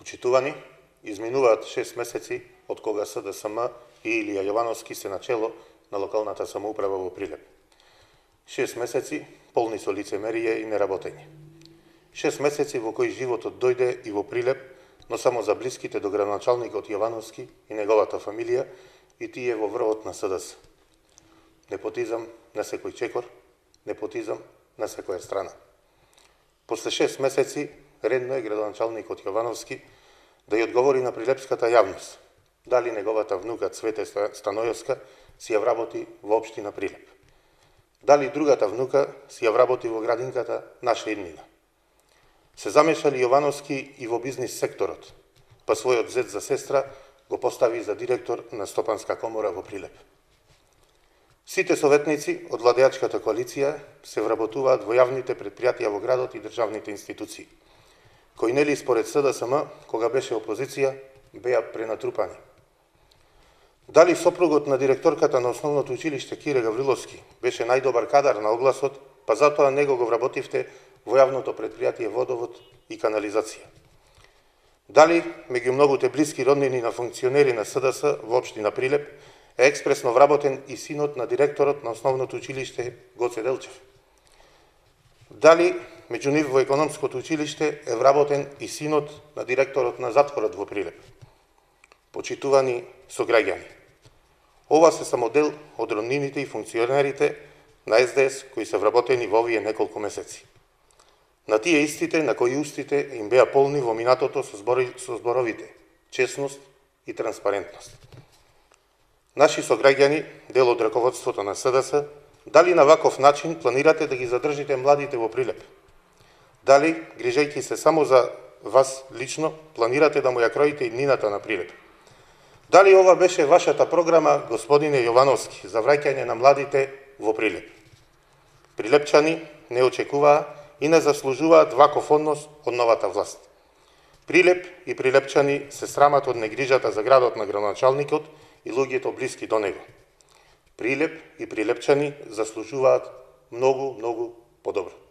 Почитувани, изминуваат 6 месеци од кога СДСМ и Илија Јовановски се начело на локалната самоуправа во Прилеп. 6 месеци полни со лицемерие и неработење. 6 месеци во кои животот дојде и во Прилеп, но само за блиските до градоначалникот Јовановски и неговата фамилија и тие во врвот на СДС. Непотизам на секој чекор, непотизам на секоја страна. После 6 месеци редно е градоначалникот Јовановски да ја одговори на прилепската јавност дали неговата внука Цвете Станојовска си ја вработи во општина Прилеп. Дали другата внука си ја вработи во градинката Наша иднина. Се замешали Јовановски и во бизнис секторот, па својот зет за сестра го постави за директор на Стопанска комора во Прилеп. Сите советници од владеачката коалиција се вработуваат во јавните предпријатија во градот и државните институции, кои нели според СДСМ, кога беше опозиција, беа пренатрупани. Дали сопругот на директорката на основното училиште Кире Гавриловски беше најдобар кадар на огласот, па затоа него го вработивте во јавното предпријатие Водовод и канализација? Дали меѓу многуте блиски роднини на функционери на СДС во општина Прилеп е експресно вработен и синот на директорот на основното училиште Гоце Делчев? Дали меѓу нив во економското училиште е вработен и синот на директорот на затворот во Прилеп? Почитувани сограѓани, ова се само дел од роднините и функционерите на СДС кои се вработени во овие неколку месеци. На тие истите на кои устите им беа полни во минатото со зборовите честност и транспарентност. Наши сограѓани, дел од раководството на СДС, дали на ваков начин планирате да ги задржите младите во Прилеп? Дали, грижејќи се само за вас лично, планирате да му ја кроите иднината на Прилеп? Дали ова беше вашата програма, господине Јовановски, за враќање на младите во Прилеп? Прилепчани не очекуваа и не заслужуваат ваков однос од новата власт. Прилеп и прилепчани се срамат од негрижата за градот на градоначалникот и луѓето блиски до него. Прилеп и прилепчани заслужуваат многу подобро.